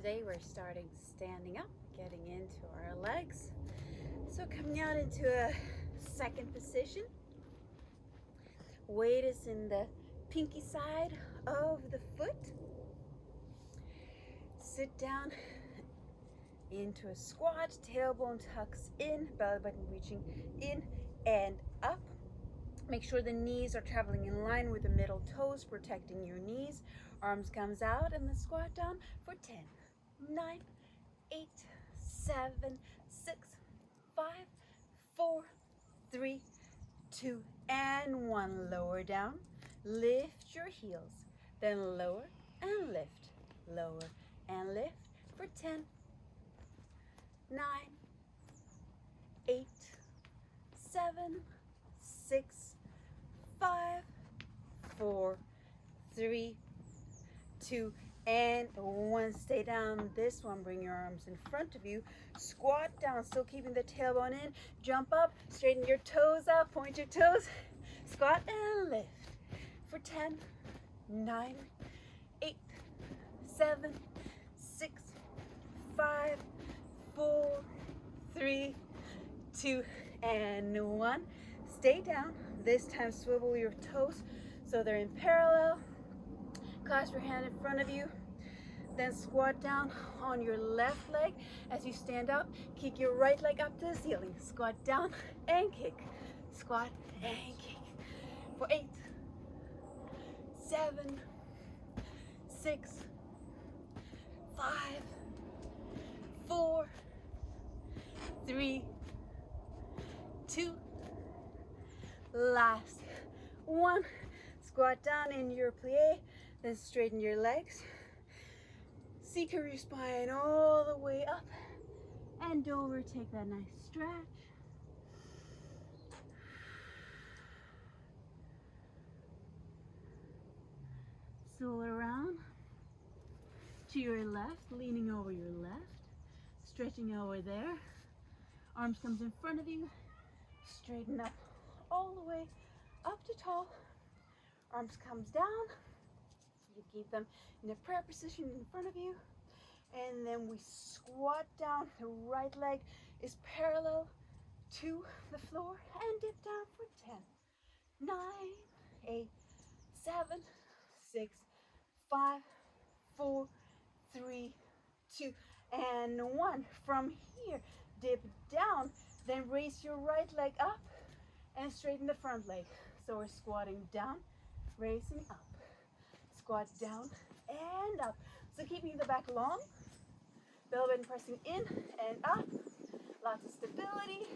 Today we're starting standing up, getting into our legs. So coming out into a second position. Weight is in the pinky side of the foot. Sit down into a squat, tailbone tucks in, belly button reaching in and up. Make sure the knees are traveling in line with the middle toes, protecting your knees. Arms comes out and then squat down for 10, 9, 8, 7, 6, 5, 4, 3, 2, and 1. Lower down. Lift your heels. Then lower and lift. Lower and lift for 10, 9, 8, 7, 6, 5, 4, 3, 2, and 1. Stay down. This one, bring your arms in front of you. Squat down, still keeping the tailbone in. Jump up, straighten your toes out, point your toes. Squat and lift for 10, 9, 8, 7, 6, 5, 4, 3, 2, and 1. Stay down. This time swivel your toes so they're in parallel. Clasp your hand in front of you. Then squat down on your left leg. As you stand up, kick your right leg up to the ceiling. Squat down and kick. Squat and kick. For 8, 7, 6, 5, 4, 3, 2, last 1. Squat down in your plie, then straighten your legs. Secure your spine all the way up and over. Take that nice stretch. Swirl around to your left, leaning over your left, stretching over there. Arms comes in front of you, straighten up all the way up to tall. Arms comes down. You keep them in a prayer position in front of you. And then we squat down. The right leg is parallel to the floor and dip down for 10, 9, 8, 7, 6, 5, 4, 3, 2, and 1. From here, dip down, then raise your right leg up and straighten the front leg. So we're squatting down, raising up. Squat down and up. So keeping the back long, belly button pressing in and up. Lots of stability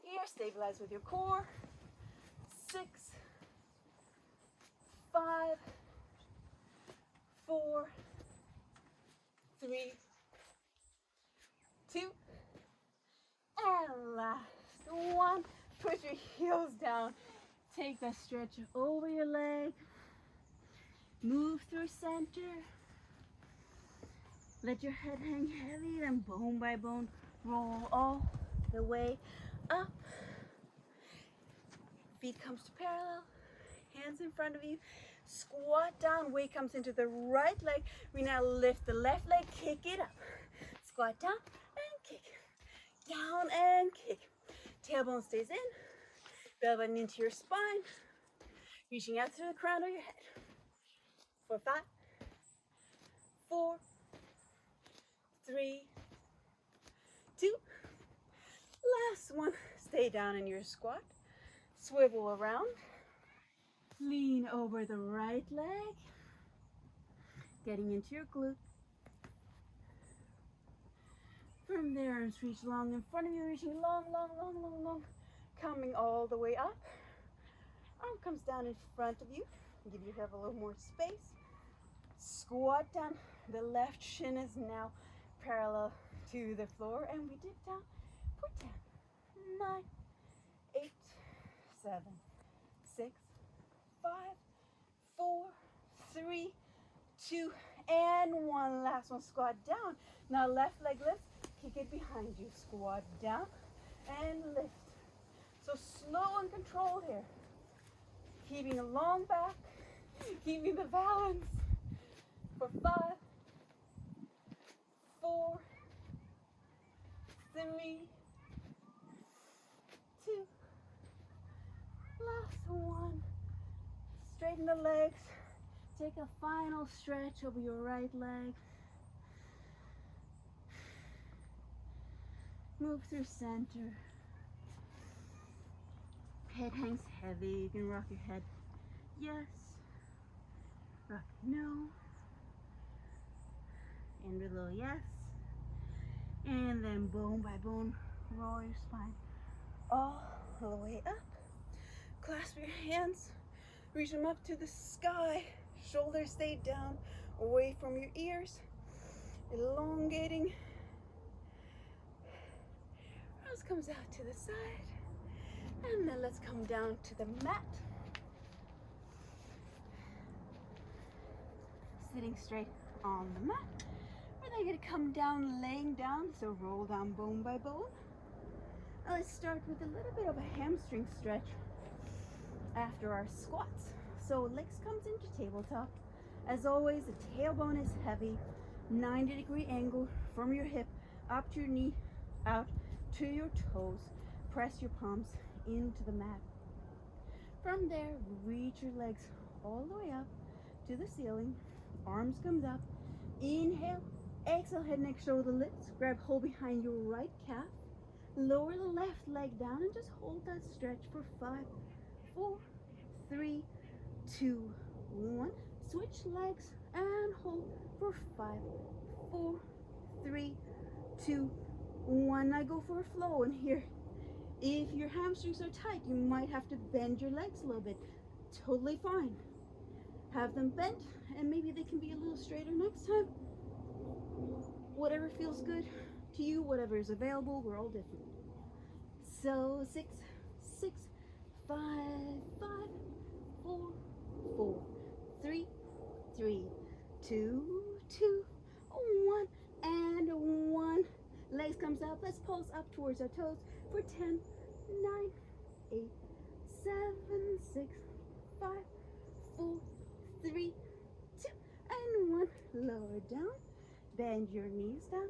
here. Stabilize with your core. 6, 5, 4, 3, 2, and last 1. Push your heels down. Take that stretch over your leg. Move through center. Let your head hang heavy, then bone by bone, roll all the way up. Feet comes to parallel, hands in front of you. Squat down, weight comes into the right leg. We now lift the left leg, kick it up. Squat down and kick. Down and kick. Tailbone stays in, belly button into your spine, reaching out to the crown of your head. For 5, 4, 3, 2, last 1. Stay down in your squat. Swivel around. Lean over the right leg. Getting into your glute. From there, arms reach long in front of you, reaching long, long, long, long, long. Coming all the way up. Arm comes down in front of you. Give your hip a little more space. Squat down. The left shin is now parallel to the floor, and we dip down for 10, 9, 8, 7, 6, 5, 4, 3, 2, and 1. Last one. Squat down. Now left leg lifts. Kick it behind you. Squat down and lift. So slow and controlled here. Keeping a long back. Keeping the balance. For 5, 3, 2, last one. Straighten the legs. Take a final stretch over your right leg. Move through center. Head hangs heavy. You can rock your head. Yes. Rock no. And below yes. And then bone by bone, roll your spine all the way up. Clasp your hands. Reach them up to the sky. Shoulders stay down, away from your ears. Elongating. Arms comes out to the side. And then let's come down to the mat. Sitting straight on the mat. We're then going to come down laying down, so roll down bone by bone. Now let's start with a little bit of a hamstring stretch after our squats. So legs comes into tabletop. As always, the tailbone is heavy. 90-degree angle from your hip up to your knee, out to your toes. Press your palms into the mat. From there, reach your legs all the way up to the ceiling. Arms comes up. Inhale, exhale, head, neck, shoulder, lifts. Grab hold behind your right calf. Lower the left leg down and just hold that stretch for 5, 4, 3, 2, 1. Switch legs and hold for 5, 4, 3, 2, 1. Now go for a flow. And here, if your hamstrings are tight, you might have to bend your legs a little bit. Totally fine. Have them bent, and maybe they can be a little straighter next time. Whatever feels good to you, whatever is available, we're all different. So 6, 6, 5, 5, 4, 4, 3, 3, 2, 2, 1, and 1. Legs comes up. Let's pulse up towards our toes for 10, 9, 8, 7, 6, 5, 4, 3, 2, and 1. Lower down. Bend your knees down.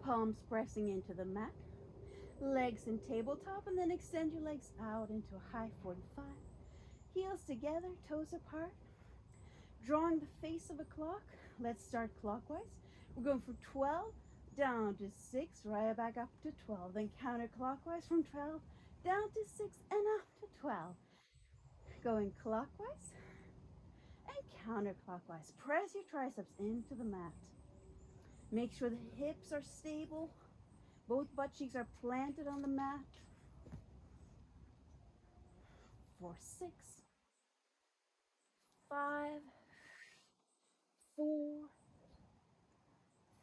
Palms pressing into the mat. Legs in tabletop, and then extend your legs out into a high 45. Heels together, toes apart. Drawing the face of a clock. Let's start clockwise. We're going from 12 down to 6, right back up to 12. Then counterclockwise from 12 down to 6 and up to 12. Going clockwise and counterclockwise. Press your triceps into the mat. Make sure the hips are stable. Both butt cheeks are planted on the mat. For 6, 5, 4,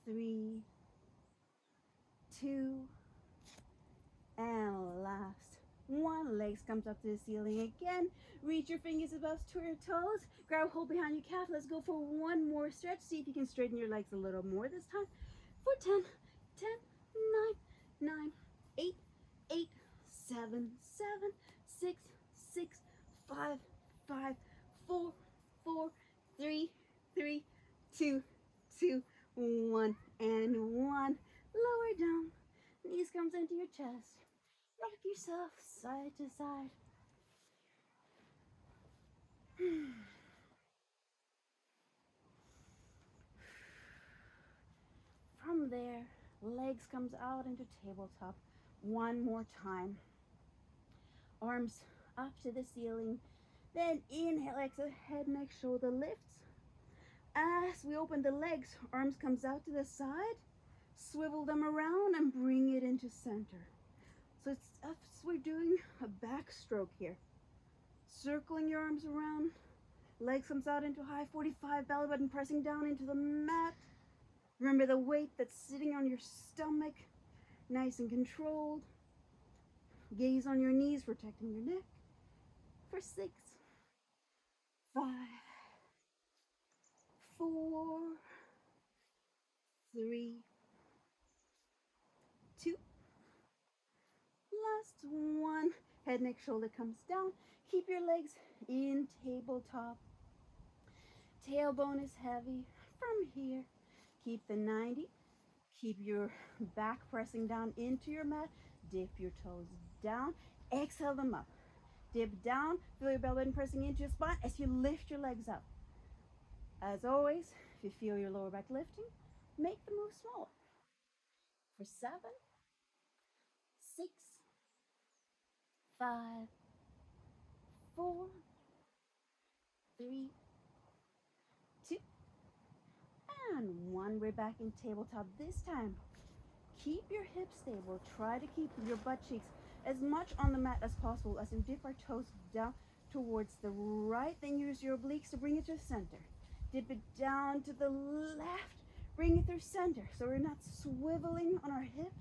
3, 2, and last 1. Legs comes up to the ceiling again. Reach your fingers above to your toes. Grab hold behind your calf. Let's go for one more stretch. See if you can straighten your legs a little more this time. For 10, 10, 9, 9, 8, 8, 7, 7, 6, 6, 5, 5, 4, 4, 3, 3, 2, 2, 1, and 1. Lower down. Knees comes into your chest. Rock yourself side to side. From there, legs comes out into tabletop. One more time. Arms up to the ceiling. Then inhale, exhale, head, neck, shoulder lifts. As we open the legs, arms comes out to the side. Swivel them around and bring it into center. So it's as we're doing a backstroke here. Circling your arms around. Legs comes out into high 45, belly button pressing down into the mat. Remember the weight that's sitting on your stomach, nice and controlled. Gaze on your knees, protecting your neck. For 6, 5, 4, 3, 2. Last 1. Head, neck, shoulder comes down. Keep your legs in tabletop. Tailbone is heavy. From here, keep the 90. Keep your back pressing down into your mat. Dip your toes down. Exhale them up. Dip down. Feel your belly button pressing into your spine as you lift your legs up. As always, if you feel your lower back lifting, make the move smaller. For 7, 6, 5, 4, 3, 2, and 1. We're back in tabletop this time. Keep your hips stable. Try to keep your butt cheeks as much on the mat as possible as we dip our toes down towards the right. Then use your obliques to bring it to the center. Dip it down to the left. Bring it through center. So we're not swiveling on our hips.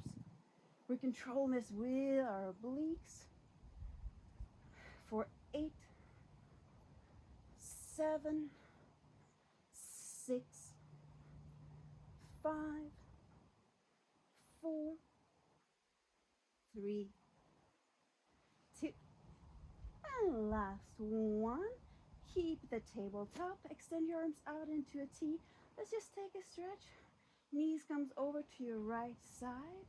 We're controlling this with our obliques. For 8, 7, 6, 5, 4, 3, 2, and last one. Keep the tabletop. Extend your arms out into a T. Let's just take a stretch. Knees comes over to your right side.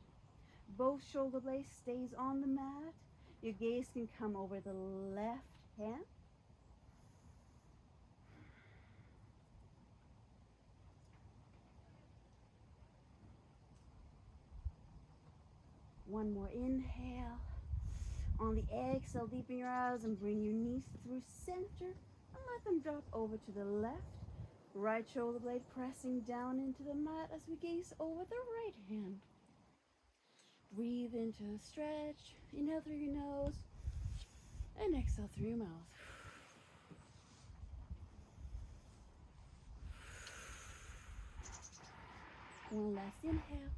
Both shoulder blades stays on the mat. Your gaze can come over the left hand. One more inhale. On the exhale, deepen your eyes and bring your knees through center and let them drop over to the left. Right shoulder blade pressing down into the mat as we gaze over the right hand. Breathe into a stretch. Inhale through your nose and exhale through your mouth. One last inhale.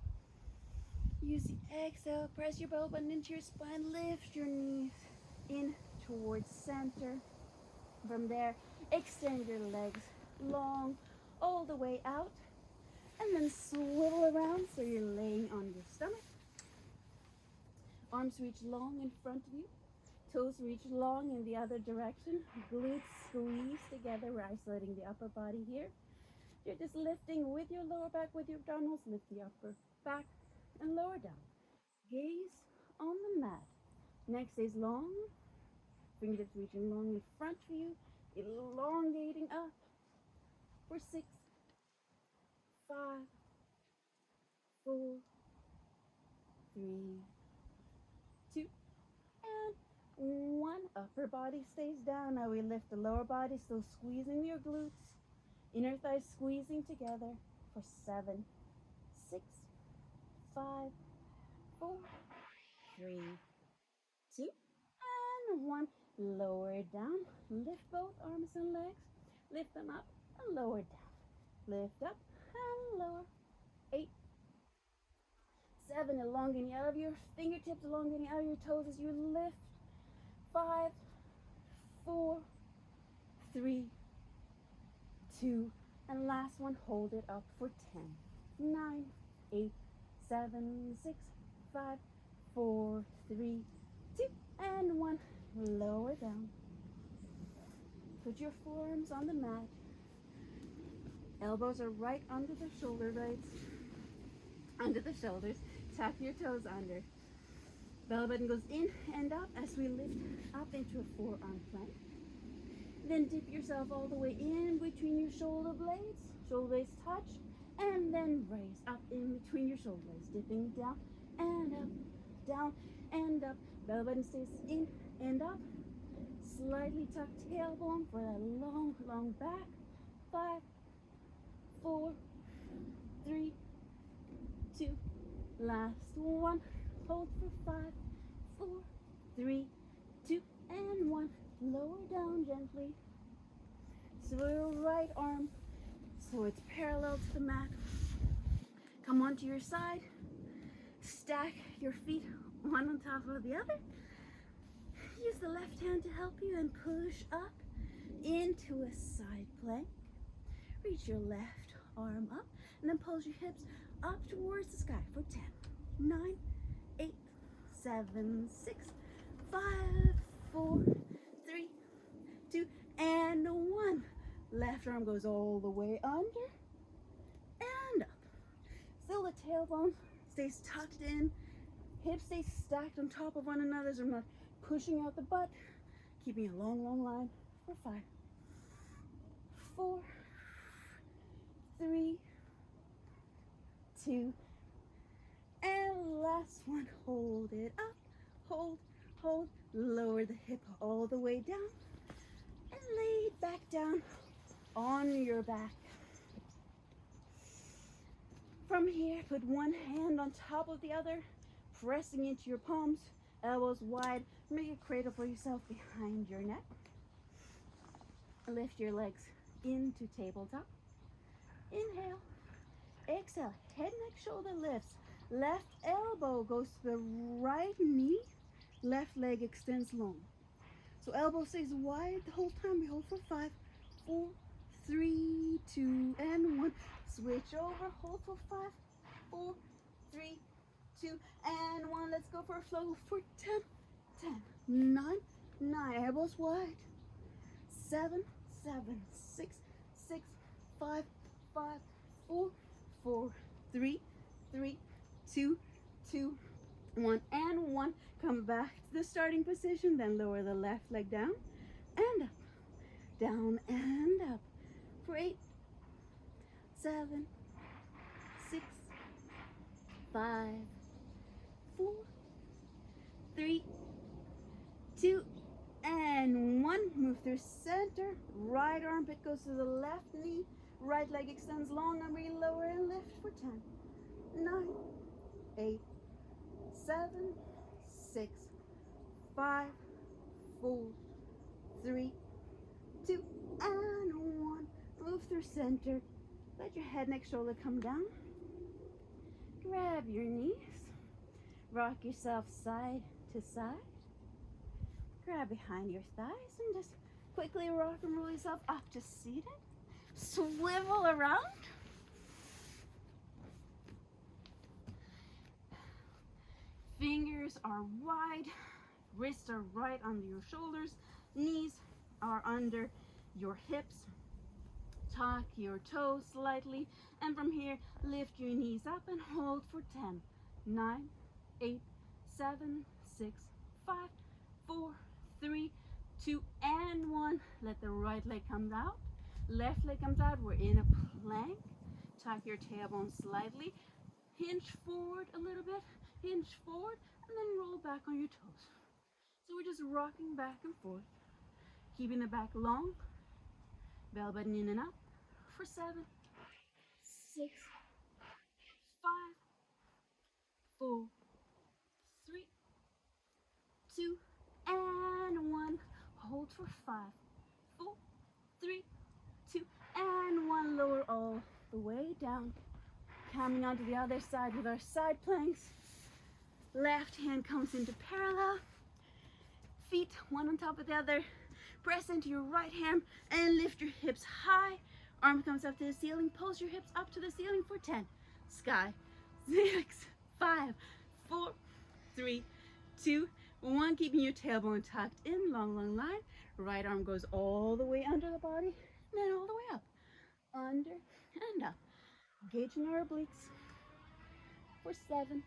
Use the exhale. Press your belly button into your spine. Lift your knees in towards center. From there, extend your legs long all the way out. And then swivel around so you're laying on your stomach. Arms reach long in front of you. Toes reach long in the other direction. Glutes squeeze together. We're isolating the upper body here. You're just lifting with your lower back, with your abdominals. Lift the upper back and lower down. Gaze on the mat. Neck stays long. Fingertips reaching long in front of you. Elongating up. For 6, 5, 4, 3, 2, and 1. Upper body stays down. Now we lift the lower body, still squeezing your glutes. Inner thighs squeezing together for 7, 6, 5, 4, 3, 2, and 1. Lower down. Lift both arms and legs. Lift them up and lower down. Lift up and lower. 8, 7. Elongating out of your fingertips, elongating out of your toes as you lift. 5, 4, 3, 2, and last one. Hold it up for 10, 9, 8, 7, 6, 5, 4, 3, 2, and 1. Lower down. Put your forearms on the mat. Elbows are right under the shoulder blades. Under the shoulders. Tap your toes under. Belly button goes in and up as we lift up into a forearm plank. Then dip yourself all the way in between your shoulder blades. Shoulder blades touch. And then raise up in between your shoulder blades. Dipping down and up. Down and up. Belly button stays in and up. Slightly tucked tailbone for a long, long back. 5, 4, 3, 2. Last one. Hold for 5, 4, 3, 2, and 1. Lower down gently. So your right arm, so it's parallel to the mat. Come onto your side. Stack your feet one on top of the other. Use the left hand to help you and push up into a side plank. Reach your left arm up and then pulse your hips up towards the sky for 10, 9, 8, 7, 6, 5, 4, 3, 2, and 1. Left arm goes all the way under and up. Still the tailbone stays tucked in, hips stay stacked on top of one another, so I'm not pushing out the butt, keeping a long, long line for 5, 4, 3, 2, and last one. Hold it up, hold, hold, lower the hip all the way down, and lay it back down on your back. From here, put one hand on top of the other, pressing into your palms, elbows wide. Make a cradle for yourself behind your neck. Lift your legs into tabletop. Inhale. Exhale. Head, neck, shoulder lifts. Left elbow goes to the right knee. Left leg extends long. So elbow stays wide the whole time. We hold for 5, 4, 3, 2, and 1. Switch over. Hold for 5, 4, 3, 2, and 1. Let's go for a flow for 10, 10, 9, 9. Elbows wide. 7, 7, 6, 6, 5, 5, 4, 4, 3, 3, 2, 2, 1, and 1. Come back to the starting position, then lower the left leg down and up, down and up for 8, 7, 6, 5, 4, 3, 2, and 1. Move through center. Right armpit goes to the left knee. Right leg extends long, and we lower and lift for 10, 9, 8, 7, 6, 5, 4, 3, 2, and 1. Move through center. Let your head, neck, shoulder come down. Grab your knees. Rock yourself side to side. Grab behind your thighs and just quickly rock and roll yourself up to seated. Swivel around. Fingers are wide. Wrists are right under your shoulders. Knees are under your hips. Tuck your toes slightly. And from here, lift your knees up and hold for 10, 9, 8, 7, 6, 5, 4, 3, 2, and 1. Let the right leg come out. Left leg comes out. We're in a plank. Tuck your tailbone slightly. Hinge forward a little bit. Hinge forward and then roll back on your toes. So we're just rocking back and forth. Keeping the back long. Bell button in and up for 7, 6, 5, 4, 3, 2, and 1. Hold for 5, 4, 3, 2, and 1. Lower all the way down. Coming onto the other side with our side planks. Left hand comes into parallel. Feet one on top of the other. Press into your right hand and lift your hips high. Arm comes up to the ceiling. Pulse your hips up to the ceiling for 10. Sky. 6, 5, 4, 3, 2, 1. Keeping your tailbone tucked in. Long, long line. Right arm goes all the way under the body. And then all the way up. Under and up. Engaging our obliques for 7,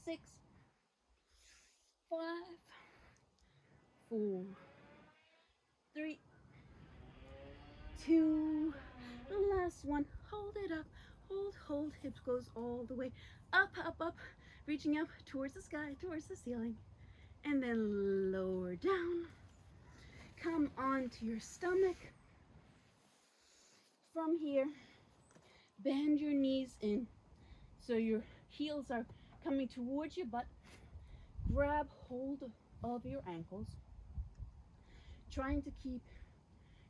6, 5, 4, 3, 2. Last one. Hold it up. Hold, hold. Hips goes all the way up, up, up. Reaching up towards the sky, towards the ceiling. And then lower down. Come onto your stomach. From here, bend your knees in so your heels are coming towards your butt. Grab hold of your ankles. Trying to keep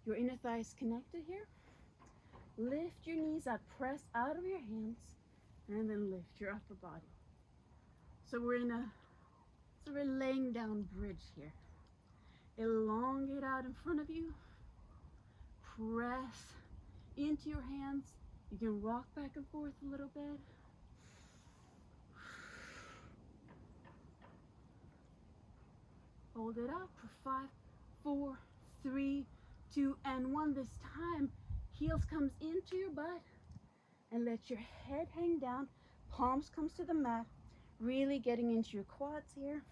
your inner thighs connected here. Lift your knees up, press out of your hands, and then lift your upper body. So we're laying down bridge here. Elongate out in front of you. Press into your hands. You can rock back and forth a little bit. Hold it up for 5, 4, 3, 2, and 1. This time, heels comes into your butt and let your head hang down. Palms comes to the mat, really getting into your quads here.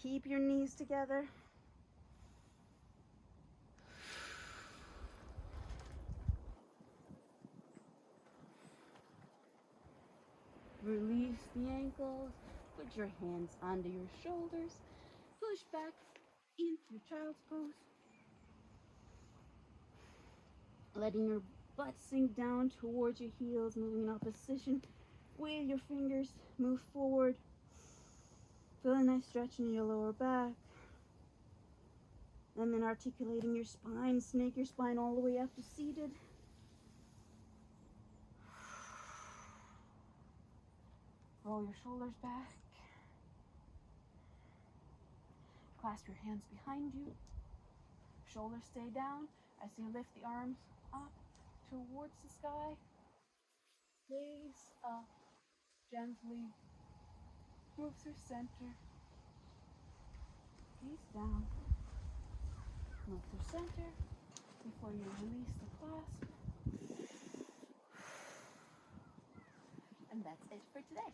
Keep your knees together. Release the ankles. Put your hands under your shoulders. Push back into your child's pose. Letting your butt sink down towards your heels, moving in opposition with your fingers. Move forward. Feel a nice stretch in your lower back. And then articulating your spine. Snake your spine all the way up to seated. Roll your shoulders back. Clasp your hands behind you. Shoulders stay down as you lift the arms up towards the sky. Gaze up. Gently move through center. Gaze down. Move through center before you release the clasp. And that's it for today.